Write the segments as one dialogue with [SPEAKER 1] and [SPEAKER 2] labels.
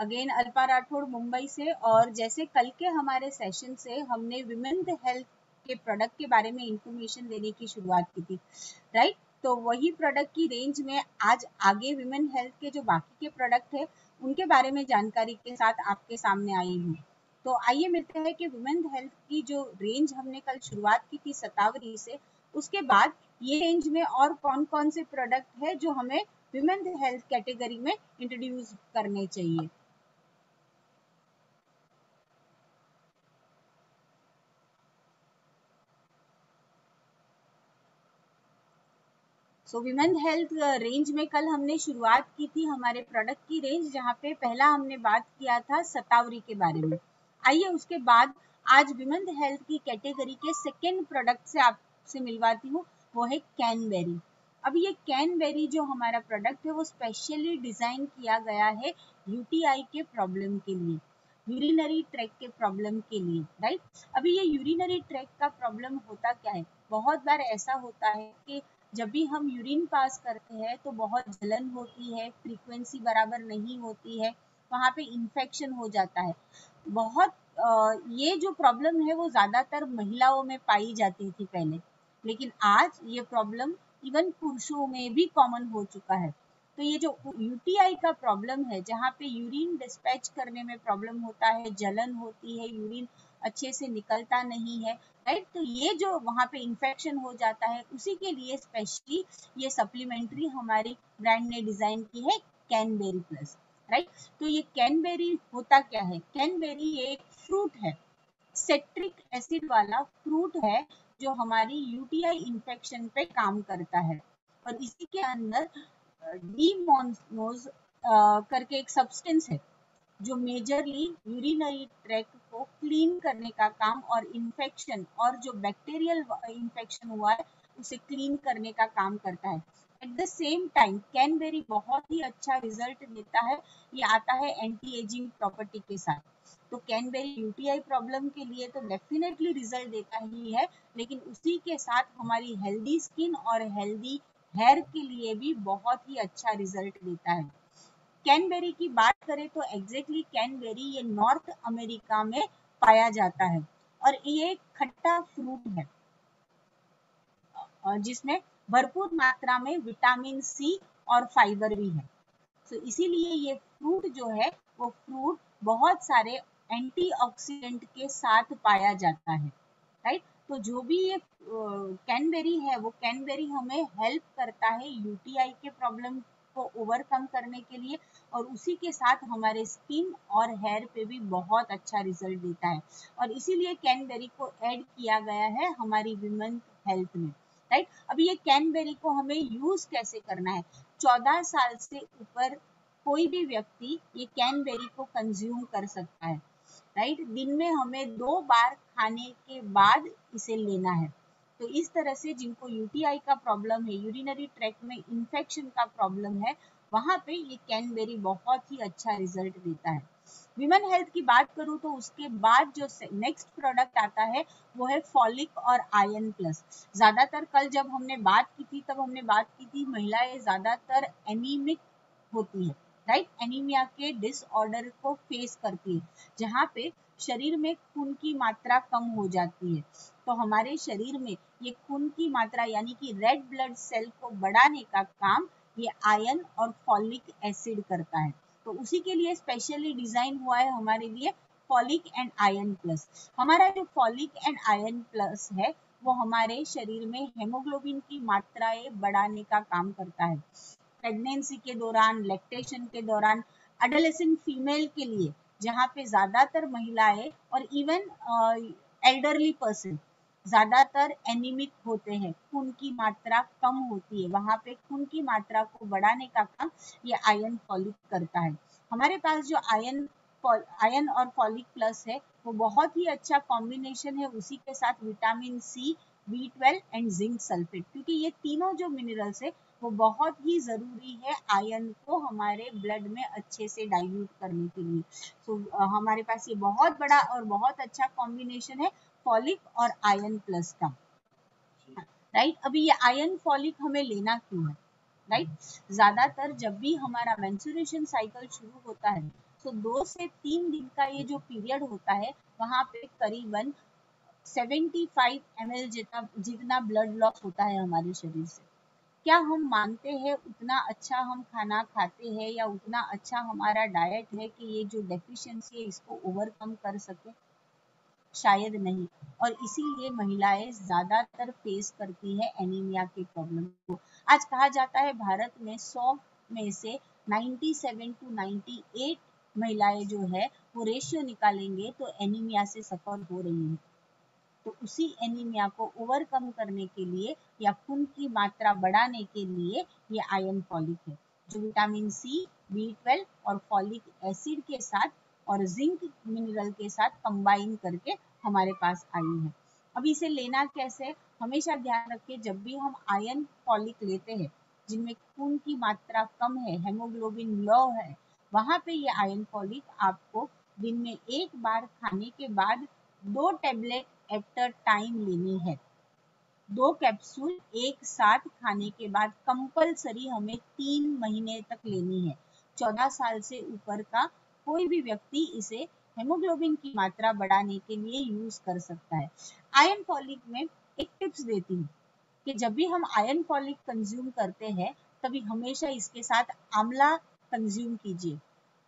[SPEAKER 1] Again Alpa Rathore Mumbai से। और जैसे कल के हमारे सेशन से हमने विमेन हेल्थ के प्रोडक्ट के बारे में इंफॉर्मेशन देने की शुरुआत की थी, राइट। तो वही प्रोडक्ट की रेंज में आज आगे विमेन हेल्थ के जो बाकी के प्रोडक्ट है उनके बारे में जानकारी के साथ आपके सामने आई हूँ। तो आइए मिलते हैं कि विमेन हेल्थ की जो रेंज हमने कल शुरुआत की थी शतावरी से, उसके बाद ये रेंज में और कौन कौन से प्रोडक्ट है जो हमें विमेन हेल्थ कैटेगरी में इंट्रोड्यूस करने चाहिए। सो विमेन हेल्थ रेंज में कल हमने शुरुआत की थी हमारे प्रोडक्ट की रेंज, जहाँ पे पहला हमने बात किया था शतावरी के बारे में। आइए उसके बाद आज विमेन हेल्थ की कैटेगरी के सेकेंड प्रोडक्ट से आपसे मिलवाती हूँ, वो है कैनबेरी। अब ये कैनबेरी जो हमारा प्रोडक्ट है वो स्पेशली डिजाइन किया गया है यूटीआई के प्रॉब्लम के लिए, यूरिनरी ट्रैक के प्रॉब्लम के लिए, राइट। अभी ये यूरिनरी ट्रैक का प्रॉब्लम होता क्या है, बहुत बार ऐसा होता है कि जब भी हम यूरिन पास करते हैं तो बहुत जलन होती है, फ्रीक्वेंसी बराबर नहीं होती है, वहाँ पे इन्फेक्शन हो जाता है बहुत। ये जो प्रॉब्लम है वो ज़्यादातर महिलाओं में पाई जाती थी पहले, लेकिन आज ये प्रॉब्लम इवन पुरुषों में भी कॉमन हो चुका है। तो ये जो यूटीआई का प्रॉब्लम है, जहाँ पे यूरिन डिस्पैच करने में प्रॉब्लम होता है, जलन होती है, यूरिन अच्छे से निकलता नहीं है, राइट। तो ये जो वहाँ पे इन्फेक्शन हो जाता है, उसी के लिए स्पेशली ये सप्लीमेंट्री हमारी ब्रांड ने डिजाइन की है कैनबेरी प्लस, राइट। तो ये कैनबेरी होता क्या है, कैनबेरी ये एक फ्रूट है, सिट्रिक एसिड वाला फ्रूट है जो हमारी यूटीआई इन्फेक्शन पे काम करता है। और इसी के अंदर डीमोनोज करके एक सब्सटेंस है जो मेजरली यूरिनरी ट्रैक को क्लीन करने का काम और इन्फेक्शन और जो बैक्टीरियल इन्फेक्शन हुआ है उसे क्लीन करने का काम करता है। At the same time cranberry बहुत ही अच्छा रिजल्ट देता है, ये आता है एंटी एजिंग प्रॉपर्टी के साथ। तो कैनबेरी यूटीआई प्रॉब्लम के लिए तो डेफिनेटली रिजल्ट देता ही है, लेकिन उसी के साथ हमारी हेल्दी स्किन और हेल्दी हेयर के लिए भी बहुत ही अच्छा रिजल्ट देता है। कैनबेरी की बात करें तो एग्जैक्टली कैनबेरी ये नॉर्थ अमेरिका में पाया जाता है और ये खट्टा फ्रूट है जिसमें भरपूर मात्रा में विटामिन सी और फाइबर भी है। तो इसीलिए ये फ्रूट जो है वो फ्रूट बहुत सारे एंटीऑक्सीडेंट के साथ पाया जाता है, राइट। तो जो भी ये कैनबेरी है वो कैनबेरी हमें हेल्प करता है यूटीआई के प्रॉब्लम को ओवरकम करने के लिए, और उसी के साथ हमारे स्किन और हेयर पे भी बहुत अच्छा रिजल्ट देता है। और इसीलिए कैनबेरी को ऐड किया गया है हमारी विमेन हेल्थ में, राइट। अभी ये कैनबेरी को हमें यूज कैसे करना है, 14 साल से ऊपर कोई भी व्यक्ति ये कैनबेरी को कंज्यूम कर सकता है, राइट। दिन में हमें 2 बार खाने के बाद इसे लेना है। तो इस तरह से जिनको यूटीआई का प्रॉब्लम है, यूरिनरी ट्रैक में इन्फेक्शन का प्रॉब्लम है, वहां पे ये कैनबेरी बहुत ही अच्छा रिजल्ट देता है। विमेन हेल्थ की बात करूं तो उसके बाद जो नेक्स्ट प्रोडक्ट आता है वो है फॉलिक और आयरन प्लस। ज्यादातर कल जब हमने बात की थी तब हमने बात की थी महिलाएं ज्यादातर एनीमिक होती है, राइट, एनीमिया के डिसऑर्डर को फेस करती है, जहाँ पे शरीर में खून की मात्रा कम हो जाती है। तो हमारे शरीर में ये खून की मात्रा यानी कि रेड ब्लड सेल को बढ़ाने का काम ये आयरन और फॉलिक एसिड करता है। तो उसी के लिए स्पेशली डिजाइन हुआ है हमारे लिए फॉलिक एंड आयरन प्लस। हमारा जो फॉलिक एंड आयरन प्लस है वो हमारे शरीर में हेमोग्लोबिन की मात्राएं बढ़ाने का काम करता है। प्रेगनेंसी के दौरान, लैक्टेशन के दौरान, एडोलेसेंट फीमेल के लिए जहाँ पे ज्यादातर महिलाएं और इवन एल्डरली पर्सन ज्यादातर एनीमिक होते हैं, खून की मात्रा कम होती है, वहां पे खून की मात्रा को बढ़ाने का काम ये आयरन फॉलिक करता है। हमारे पास जो आयरन और फॉलिक प्लस है वो बहुत ही अच्छा कॉम्बिनेशन है, उसी के साथ vitamin C, B12 and zinc sulphate, क्योंकि ये तीनों जो मिनरल्स है वो बहुत ही जरूरी है आयरन को हमारे ब्लड में अच्छे से डाइल्यूट करने के लिए। तो हमारे पास ये बहुत बड़ा और बहुत अच्छा कॉम्बिनेशन है फॉलिक और आयरन प्लस का, राइट। अभी ये आयरन फॉलिक हमें लेना क्यों है, राइट। ज्यादातर जब भी हमारा मेंस्ट्रुएशन साइकिल शुरू होता है तो 2 से 3 दिन का ये जो पीरियड होता है वहां पे करीबन 75 ml जितना ब्लड लॉस होता है हमारे शरीर से। क्या हम मानते हैं उतना अच्छा हम खाना खाते हैं या उतना अच्छा हमारा डाइट है कि ये जो डेफिशिएंसी है इसको ओवरकम कर सके? शायद नहीं। और इसीलिए महिलाएं ज्यादातर फेस करती है एनीमिया के प्रॉब्लम को। आज कहा जाता है भारत में 100 में से 97 to 98 महिलाएं जो है वो रेशियो निकालेंगे तो एनीमिया से सफर हो रही है। तो उसी एनीमिया को ओवरकम करने के लिए या खून की मात्रा बढ़ाने के लिए ये आयरन फॉलिक है, जो विटामिन सी, B12 और फॉलिक एसिड के साथ और जिंक मिनरल के साथ कंबाइन करके हमारे पास आई है। अब इसे लेना कैसे? हमेशा ध्यान रखिए, जब भी हम आयरन फॉलिक लेते हैं जिनमें खून की मात्रा कम है, हेमोग्लोबिन लो है, वहां पे ये आयरन फॉलिक आपको दिन में एक बार खाने के बाद 2 टैबलेट एट अ टाइम लेनी है। 2 कैप्सूल एक साथ खाने के बाद कंपलसरी हमें 3 महीने तक लेनी है। 14 साल से ऊपर का कोई भी व्यक्ति इसे हेमोग्लोबिन की मात्रा बढ़ाने के लिए यूज कर सकता है। आयरन फॉलिक में एक टिप्स देती हूँ कि जब भी हम आयरन फॉलिक कंज्यूम करते हैं तभी हमेशा इसके साथ आंवला कंज्यूम कीजिए।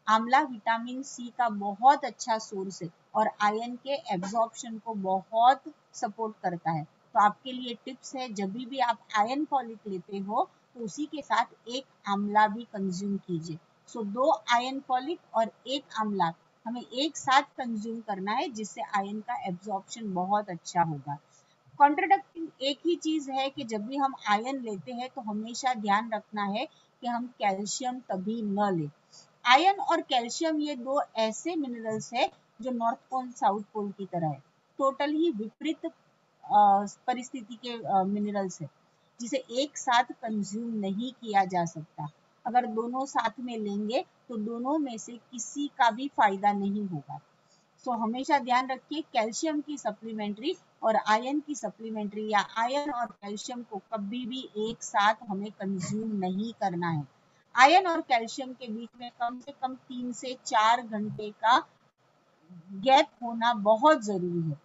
[SPEAKER 1] आंवला विटामिन सी का बहुत अच्छा सोर्स है और आयरन के एब्जॉर्प्शन को बहुत सपोर्ट करता है। तो आपके लिए टिप्स है, जब भी आप आयरन फॉलिक लेते हो तो उसी के साथ एक आंवला भी कंज्यूम कीजिए। सो 2 आयरन फॉलिक और 1 आंवला हमें एक साथ कंज्यूम करना है, जिससे आयरन का एब्जॉर्प्शन बहुत अच्छा होगा। कॉन्ट्राडिक्टिंग एक ही चीज है कि जब भी हम आयरन लेते हैं तो हमेशा ध्यान रखना है कि हम कैल्शियम कभी न लें। आयरन और कैल्शियम ये 2 ऐसे मिनरल्स है जो नॉर्थ पोल साउथ पोल की तरह है, टोटल ही विपरीत परिस्थिति के मिनरल्स है, जिसे एक साथ कंज्यूम नहीं किया जा सकता। अगर दोनों साथ में लेंगे तो दोनों में से किसी का भी फायदा नहीं होगा। सो हमेशा ध्यान रखिए, कैल्शियम की सप्लीमेंट्री और आयरन की सप्लीमेंट्री या आयरन और कैल्शियम को कभी भी एक साथ हमें कंज्यूम नहीं करना है। आयरन और कैल्शियम के बीच में कम से कम 3 से 4 घंटे का गैप होना बहुत जरूरी है।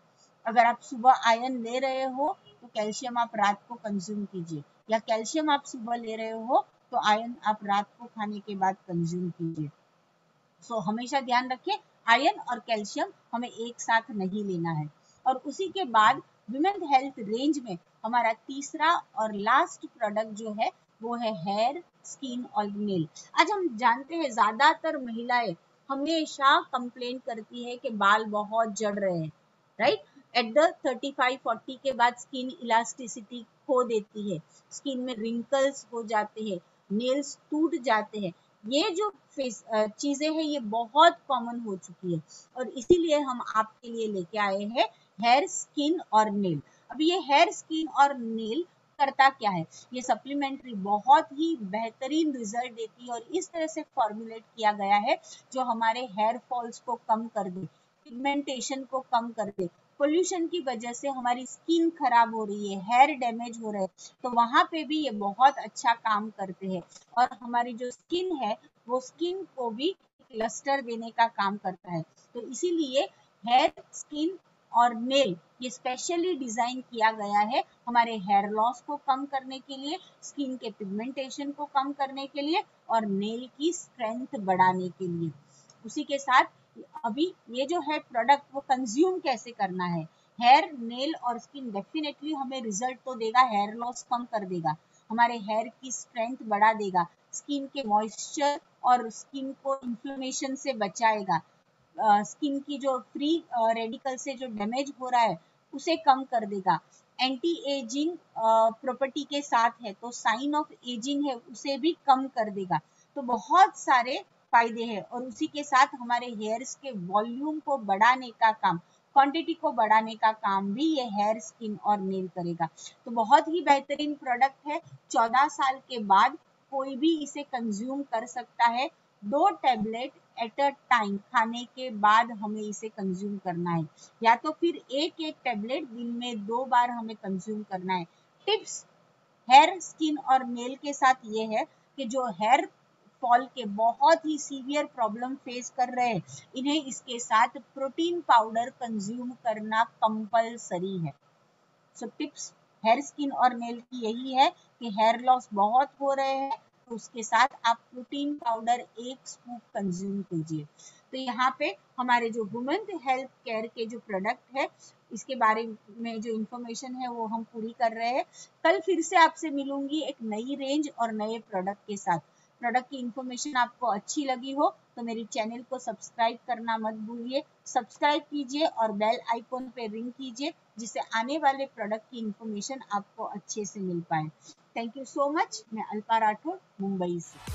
[SPEAKER 1] अगर आप सुबह आयरन ले रहे हो तो कैल्शियम आप रात को कंज्यूम कीजिए, या कैल्शियम आप सुबह ले रहे हो तो आयरन आप रात को खाने के बाद कंज्यूम कीजिए। सो हमेशा ध्यान रखिए, आयरन और कैल्शियम हमें एक साथ नहीं लेना है। और उसी के बाद विमेन हेल्थ रेंज में हमारा तीसरा और लास्ट प्रोडक्ट जो है वो है हेयर, स्किन और नेल। आज हम जानते हैं ज्यादातर महिलाएं हमेशा कंप्लेन करती है कि बाल बहुत झड़ रहे हैं, राइट? एट द 35-40 के बाद स्किन इलास्टिसिटी खो देती है, स्किन में रिंकल्स हो जाते हैं, नेल्स टूट जाते हैं। ये जो चीजें हैं ये बहुत कॉमन हो चुकी है और इसीलिए हम आपके लिए लेके आए हैं हेयर, स्किन और नेल। अब ये हेयर, स्किन और नेल करता क्या है? ये सप्लीमेंट्री बहुत ही बेहतरीन रिजल्ट देती है और इस तरह से फॉर्मुलेट किया गया है जो हमारे हेयर फॉल्स को कम कर दे, पिगमेंटेशन को कम कर दे। पोल्यूशन की वजह से हमारी स्किन खराब हो रही है, हेयर डैमेज हो रहा है, तो वहां पे भी ये बहुत अच्छा काम करते हैं। और हमारी जो स्किन है वो स्किन को भी लस्टर देने का काम करता है। तो इसीलिए हेयर, स्किन और नेल ये स्पेशली डिजाइन किया गया है हमारे हेयर लॉस को कम करने के लिए, स्किन के पिगमेंटेशन को कम करने के लिए और नेल की स्ट्रेंथ बढ़ाने के लिए। उसी के साथ अभी ये जो है प्रोडक्ट वो कंज्यूम कैसे करना है? हेयर, नेल और स्किन डेफिनेटली हमें रिजल्ट तो देगा, हेयर लॉस कम कर देगा, हमारे हेयर की स्ट्रेंथ बढ़ा देगा, स्किन के मॉइस्चर और स्किन को इन्फ्लेमेशन से बचाएगा, स्किन की जो फ्री रेडिकल से जो डैमेज हो रहा है उसे कम कर देगा, एंटी एजिंग प्रॉपर्टी के साथ है तो साइन ऑफ एजिंग है उसे भी कम कर देगा। तो बहुत सारे फायदे हैं और उसी के साथ हमारे हेयर्स के वॉल्यूम को बढ़ाने का काम, क्वांटिटी को बढ़ाने का काम भी ये हेयर, स्किन और नेल करेगा। तो बहुत ही बेहतरीन प्रोडक्ट है। 14 साल के बाद कोई भी इसे कंज्यूम कर सकता है। 2 टैबलेट एट अ टाइम खाने के बाद हमें इसे कंज्यूम करना है, या तो फिर एक एक टैबलेट दिन में 2 बार हमें कंज्यूम करना है। टिप्स हेयर, स्किन और नेल के साथ ये है कि जो हेयर फॉल के बहुत ही सीवियर प्रॉब्लम फेस कर रहे हैं, इन्हें इसके साथ प्रोटीन पाउडर कंज्यूम करना कंपलसरी है। सो टिप्स हेयर स्किन और नेल की यही है कि हेयर लॉस बहुत हो रहे हैं तो उसके साथ आप प्रोटीन पाउडर 1 स्कूप कंज्यूम कीजिए। तो यहाँ पे हमारे जो वुमेन हेल्थ केयर के जो प्रोडक्ट है इसके बारे में जो इन्फॉर्मेशन है वो हम पूरी कर रहे हैं। कल फिर से आपसे मिलूंगी एक नई रेंज और नए प्रोडक्ट के साथ। प्रोडक्ट की इन्फॉर्मेशन आपको अच्छी लगी हो तो मेरी चैनल को सब्सक्राइब करना मत भूलिए। सब्सक्राइब कीजिए और बेल आइकॉन पे रिंग कीजिए जिससे आने वाले प्रोडक्ट की इन्फॉर्मेशन आपको अच्छे से मिल पाए। Thank you so much. मैं अल्पा राठौर, मुंबई से।